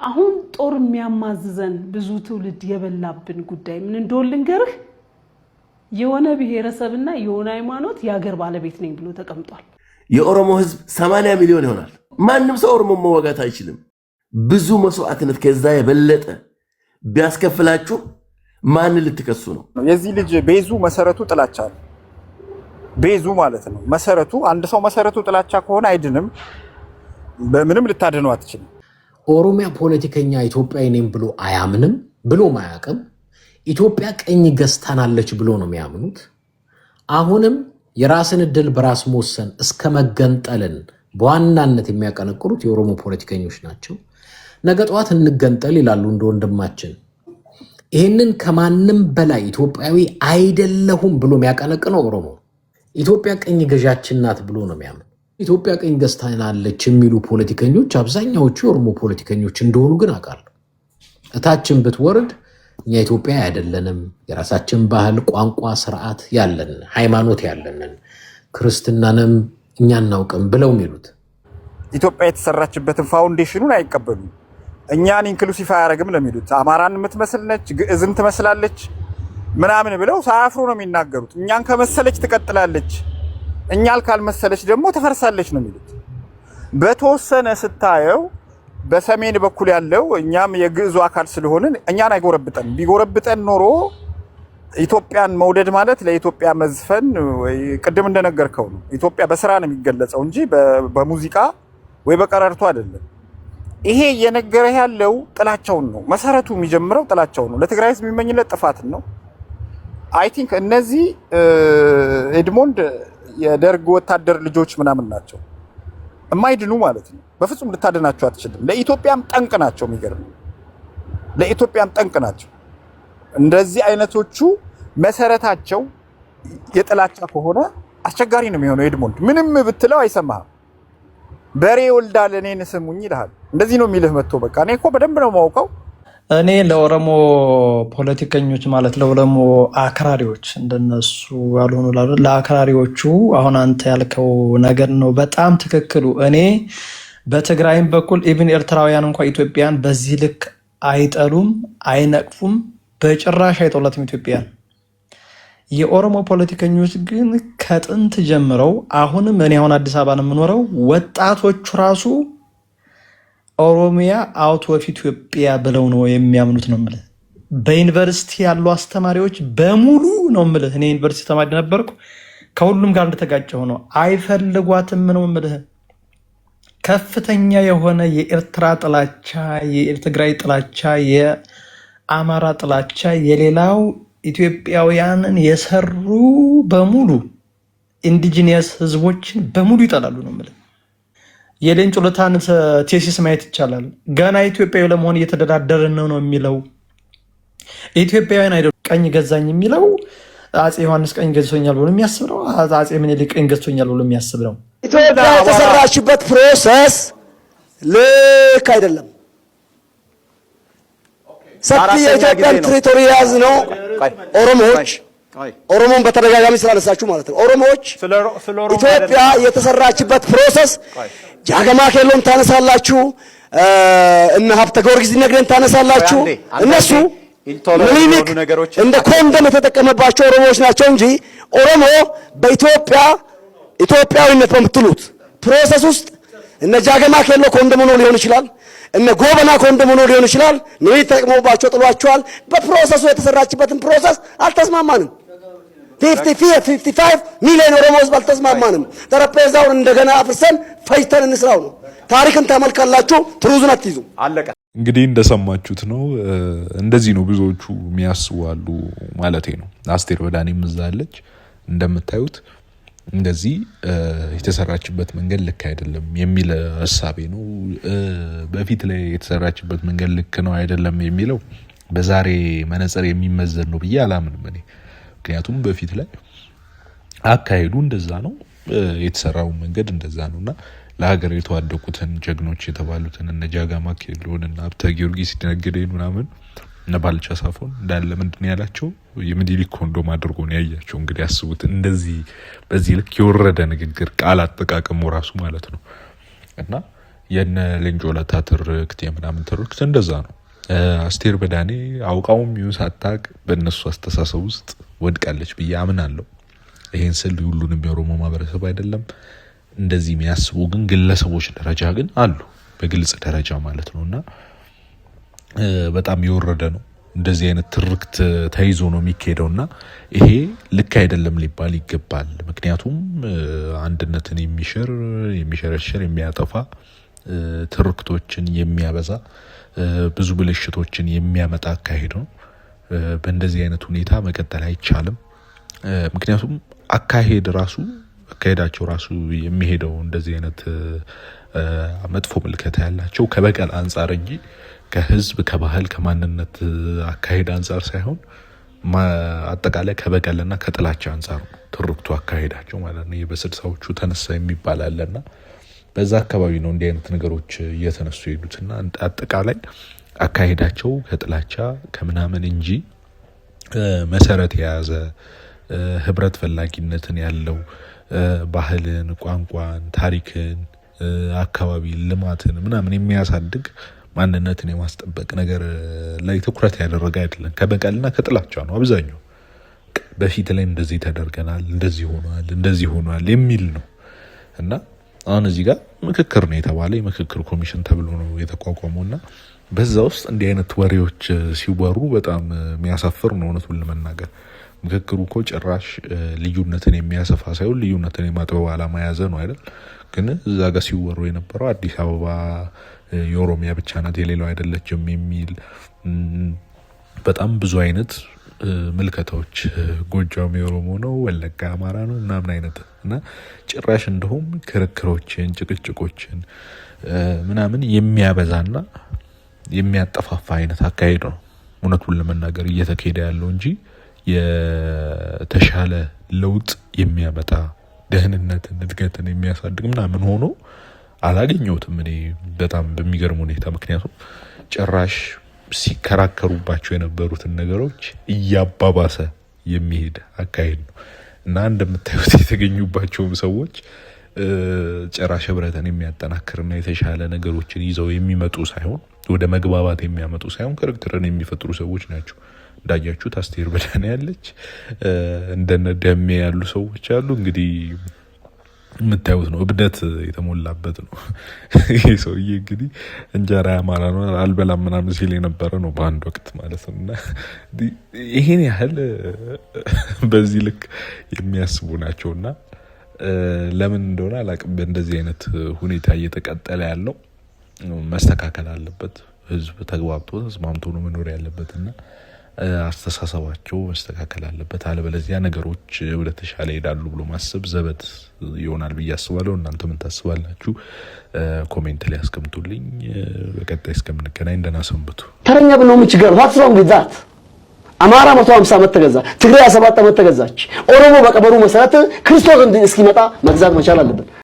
አሁን ጦር የሚያማዝዘን ብዙ ትውልድ የበላብን ጉዳይ ምን እንደሆነ ልንገርህ የሆነ ብሔረሰብና የሆነ ሃይማኖት ያገር ባለቤት ነኝ ብሎ ተቀምጧል የኦሮሞ ህዝብ 80 ሚሊዮን ይሆናል ማንንም ሰው ኦሮሞ መዋጋት አይችልም ብዙ መስዋዕትነት ከዛ የበለጠ ቢያስከፍላችሁ ማን ልትከሱ ነው የዚህ ልጅ ቤዙ መሰረቱ ጥላቻ ነው ቤዙ ማለት ነው መሰረቱ አንድ ሰው መሰረቱ ጥላቻ ከሆነ አይድንም በምንም ልታድነው አትችልም ኦሮሚያ ፖለቲከኛ ኢትዮጵያዊ ነኝ ብሎ አያምንም ብሎ ማያቀም ኢትዮጵያ ቀኝ ገዝታናለች ብሎ ነው የሚያምኑት አሁንም የራስን እድል በራስ መወሰን እስከ መገንጠልን በዋናነት የሚያቀነቅሩት የኦሮሞ ፖለቲከኞች ናቸው ነገ ጧት እንገንጠል ይላሉ እንደ ወንድማችን ይሄንን ከማንም በላይ ኢትዮጵያዊ አይደለሁም ብሎ የሚያቀነቅነው ኦሮሞ ኢትዮጵያ ቀኝ ገዣችን ናት ብሎ ነው የሚያምኑ ኢትዮጵያ ቀኝ ገዝታናለች የሚሉ ፖለቲከኞች አብዛኛዎቹ የኦሮሞ ፖለቲከኞች እንደሆኑ ግን አውቃለሁ እታችን ብትወርድ እኛ ኢትዮጵያ አይደለንም የራሳችን ባህል ቋንቋ ስርዓት ያለን ሃይማኖት ያለንን ክርስትናንም እኛ እናውቅም ብለው የሚሉት ኢትዮጵያ የተሰራችበትን ፋውንዴሽኑን አይቀበሉም እኛን ኢንክሉሲቭ አያረግም ለሚሉት አማራን የምትመስል ነች ግዕዝን ትመስላለች ምናምን ብለው ሳያፍሩ ነው የሚናገሩት እኛን ከመሰለች ትቀጥላለች እኛል ካልመሰለች ደግሞ ተፈርሳለች ነው የሚሉት በተወሰነ ስታየው በሰሜን በኩል ያለው እኛም የግዕዙ አካል ስለሆነን እኛን አይጎረብጠን ቢጎረብጠን ኖሮ ኢትዮጵያን መውደድ ማለት ለኢትዮጵያ መዝፈን ወይ ቅድም እንደነገርከው ነው ኢትዮጵያ በስራ ነው የሚገለጸው እንጂ በሙዚቃ ወይ በቀረርቶ አይደለም ይሄ የነገረ ያለው ጥላቻውን ነው መሰረቱ የሚጀምረው ጥላቻው ነው ለትግራይ ህዝብ የሚመኝለት ጥፋት ነው አይ ቲንክ እነዚህ ኤድሞንድ የደርግ ወታደር ልጆች ምናምን ናቸው የማይድኑ ማለት ነው በፍጹም ልታድናቸው አትችልም ለኢትዮጵያም ጠንቅ ናቸው የሚገርም ለኢትዮጵያም ጠንቅ ናቸው እንደዚህ አይነቶቹ መሰረታቸው የጥላቻ ከሆነ አስቸጋሪ ነው የሚሆነው ኤድሞንድ ምንም ብትለው አይሰማህም በሬ ወልዳል እኔን ስሙኝ ይልሃል እንደዚህ ነው የሚልህ መጥቶ በቃ እኔ እኮ በደንብ ነው የማውቀው እኔ ለኦሮሞ ፖለቲከኞች ማለት ለኦሮሞ አክራሪዎች እንደነሱ ያልሆኑ ለአክራሪዎቹ አሁን አንተ ያልከው ነገር ነው በጣም ትክክሉ እኔ በትግራይም በኩል ኢቭን ኤርትራውያን እንኳን ኢትዮጵያን በዚህ ልክ አይጠሉም አይነቅፉም በጭራሽ አይጠላትም ኢትዮጵያን የኦሮሞ ፖለቲከኞች ግን ከጥንት ጀምረው አሁንም እኔ አሁን አዲስ አበባ ነው የምኖረው ወጣቶቹ ራሱ ኦሮሚያ አውት ኦፍ ኢትዮጵያ ብለው ነው የሚያምኑት ነው ማለት በዩኒቨርሲቲ ያሉ አስተማሪዎች በሙሉ ነው ማለት እኔ ዩኒቨርሲቲ ተማሪ ነበርኩ ከሁሉም ጋር እንደተጋጨው ነው አይፈልጓትም ነው ማለት ከፍተኛ የሆነ የኤርትራ ጥላቻ የትግራይ ጥላቻ የአማራ ጥላቻ የሌላው ኢትዮጵያውያንን የሰሩ በሙሉ ኢንዲጂነስ ህዝቦችን በሙሉ ይጠላሉ ነው ማለት የሌንጮ ለታን ቴሲስ ማየት ይቻላል ገና ኢትዮጵያዊ ለመሆን እየተደዳደርን ነው የሚለው ኢትዮጵያውያን አይደል ቀኝ ገዛኝ የሚለው አጼ ዮሐንስ ቀኝ ገዝቶኛል ብሎ የሚያስብ ነው አጼ ምኒልክ ቀኝ ገዝቶኛል ብሎ የሚያስብ ነው ኢትዮጵያ የተሰራችበት ፕሮሰስ ልክ አይደለም ሰፊ የኢትዮጵያን ትሪቶሪ ያዝ ነው ኦሮሞን በተደጋጋሚ ስላነሳችሁ ማለት ነው ኦሮሞዎች ኢትዮጵያ የተሰራችበት ፕሮሰስ ጃገማ ኬሎን ታነሳላችሁ እና ሀብተ ጊዮርጊስ ነግረን ታነሳላችሁ እነሱ ምኒልክ እንደ ኮንደም የተጠቀመባቸው ኦሮሞዎች ናቸው እንጂ ኦሮሞ በኢትዮጵያ ኢትዮጵያዊነት በምትሉት ፕሮሰስ ውስጥ እነ ጃገማ ኬሎ ኮንደም ነው ሊሆን ይችላል እነ ጎበና ኮንደም ነው ሊሆን ይችላል ምኒልክ ተጠቅመውባቸው ጥሏቸዋል በፕሮሰሱ የተሰራችበትን ፕሮሰስ አልተስማማንም 55 ሚሊዮን ኦሮሞዎች ባልተስማማንም ጠረጴዛውን እንደገና አፍርሰን ፈይተን እንስራው ነው ታሪክን ተመልካላችሁ ትሩዝን አትይዙ አለቀ እንግዲህ እንደሰማችሁት ነው እንደዚህ ነው ብዙዎቹ የሚያስዋሉ ማለት ነው አስቴር ወዳኔም እዛለች እንደምታዩት እንደዚህ የተሰራችበት መንገድ ልክ አይደለም የሚል ሐሳቤ ነው በፊት ላይ የተሰራችበት መንገድ ልክ ነው አይደለም የሚለው በዛሬ መነጽር የሚመዘን ነው ብዬ አላምንም እኔ ምክንያቱም በፊት ላይ አካሄዱ እንደዛ ነው የተሰራው መንገድ እንደዛ ነውና ለሀገር የተዋደቁትን ጀግኖች የተባሉትን እነ ጃጋማ ኬሎን እና ሀብተ ጊዮርጊስ ነገዴን ምናምን እና ባልቻ ሳፎን እንዳለ ምንድነው ያላቸው የምኒልክ ኮንዶም አድርጎ ነው ያያቸው እንግዲህ አስቡት እንደዚህ በዚህ ልክ የወረደ ንግግር ቃል አጠቃቀሙ ራሱ ማለት ነው እና የነ ሌንጮለታ ትርክት የምናምን ትርክት እንደዛ ነው። አስቴር በዳኔ አውቃውም ይሁን ሳታውቅ በእነሱ አስተሳሰብ ውስጥ ወድቃለች ብዬ አምናለሁ። ይሄን ስል ሁሉንም የኦሮሞ ማህበረሰብ አይደለም እንደዚህ የሚያስቡ ግን ግለሰቦች ደረጃ ግን አሉ፣ በግልጽ ደረጃ ማለት ነውና በጣም የወረደ ነው። እንደዚህ አይነት ትርክት ተይዞ ነው የሚካሄደውና ይሄ ልክ አይደለም ሊባል ይገባል። ምክንያቱም አንድነትን የሚሸረሽር የሚያጠፋ ትርክቶችን የሚያበዛ ብዙ ብልሽቶችን የሚያመጣ አካሄድ ነው። በእንደዚህ አይነት ሁኔታ መቀጠል አይቻልም። ምክንያቱም አካሄዳቸው ራሱ የሚሄደው እንደዚህ አይነት መጥፎ ምልከታ ያላቸው ከበቀል አንጻር እንጂ ከህዝብ ከባህል ከማንነት አካሄድ አንጻር ሳይሆን አጠቃላይ ከበቀልና ከጥላቻ አንጻር ነው ትርክቱ አካሄዳቸው ማለት ነው። በስልሳዎቹ ተነሳ የሚባል አለና በዛ አካባቢ ነው እንዲህ አይነት ነገሮች እየተነሱ ይሄዱትና አጠቃላይ አካሄዳቸው ከጥላቻ ከምናምን እንጂ መሰረት የያዘ ህብረት ፈላጊነትን ያለው ባህልን፣ ቋንቋን፣ ታሪክን፣ አካባቢ ልማትን ምናምን የሚያሳድግ ማንነትን የማስጠበቅ ነገር ላይ ትኩረት ያደረገ አይደለም። ከበቀልና ከጥላቻ ነው አብዛኛው። በፊት ላይ እንደዚህ ተደርገናል፣ እንደዚህ ሆኗል የሚል ነው እና አሁን እዚህ ጋር ምክክር ነው የተባለ የምክክር ኮሚሽን ተብሎ ነው የተቋቋመውና በዛ ውስጥ እንዲህ አይነት ወሬዎች ሲወሩ በጣም የሚያሳፍር ነው እውነቱን ለመናገር። ምክክሩ እኮ ጭራሽ ልዩነትን የሚያሰፋ ሳይሆን ልዩነትን የማጥበብ ዓላማ የያዘ ነው አይደል? ግን እዛ ጋር ሲወሩ የነበረው አዲስ አበባ የኦሮሚያ ብቻ ናት የሌላው አይደለችም የሚል በጣም ብዙ አይነት ምልከታዎች፣ ጎጃም የኦሮሞ ነው፣ ወለጋ አማራ ነው ምናምን አይነት እና ጭራሽ እንደውም ክርክሮችን፣ ጭቅጭቆችን ምናምን የሚያበዛና የሚያጠፋፋ አይነት አካሄድ ነው እውነቱን ለመናገር እየተካሄደ ያለው እንጂ የተሻለ ለውጥ የሚያመጣ ደህንነትን፣ እድገትን የሚያሳድግ ምናምን ሆኖ አላገኘሁትም እኔ በጣም በሚገርም ሁኔታ። ምክንያቱም ጭራሽ ሲከራከሩባቸው የነበሩትን ነገሮች እያባባሰ የሚሄድ አካሄድ ነው እና እንደምታዩት የተገኙባቸውም ሰዎች ጭራሽ ህብረትን የሚያጠናክርና የተሻለ ነገሮችን ይዘው የሚመጡ ሳይሆን ወደ መግባባት የሚያመጡ ሳይሆን ክርክርን የሚፈጥሩ ሰዎች ናቸው። እንዳያችሁት አስቴር በዳኔ ያለች፣ እንደነ ደሜ ያሉ ሰዎች አሉ። እንግዲህ የምታዩት ነው፣ እብደት የተሞላበት ነው። ይሄ ሰውዬ እንግዲህ እንጀራ ያማራ ነው አልበላም ምናምን ሲል የነበረ ነው በአንድ ወቅት ማለት ነው። እና ይሄን ያህል በዚህ ልክ የሚያስቡ ናቸውና ለምን እንደሆነ አላቅም። በእንደዚህ አይነት ሁኔታ እየተቀጠለ ያለው መስተካከል አለበት። ህዝብ ተግባብቶ ተስማምቶ ነው መኖር ያለበትና አስተሳሰባቸው መስተካከል አለበት። አለበለዚያ ነገሮች ወደ ተሻለ ይሄዳሉ ብሎ ማሰብ ዘበት ይሆናል ብዬ አስባለሁ። እናንተ ምን ታስባላችሁ? ኮሜንት ላይ አስቀምጡልኝ። በቀጣይ እስከምንገናኝ ደህና ሰንብቱ። ተረኛ ብለው ምን ችግር ነው? ዋትስ ሮንግ ዊዝ ዛት? አማራ 150 ዓመት ተገዛ፣ ትግራይ 7 ዓመት ተገዛች። ኦሮሞ በቀበሩ መሰረት ክርስቶስ እስኪመጣ መግዛት መቻል አለበት።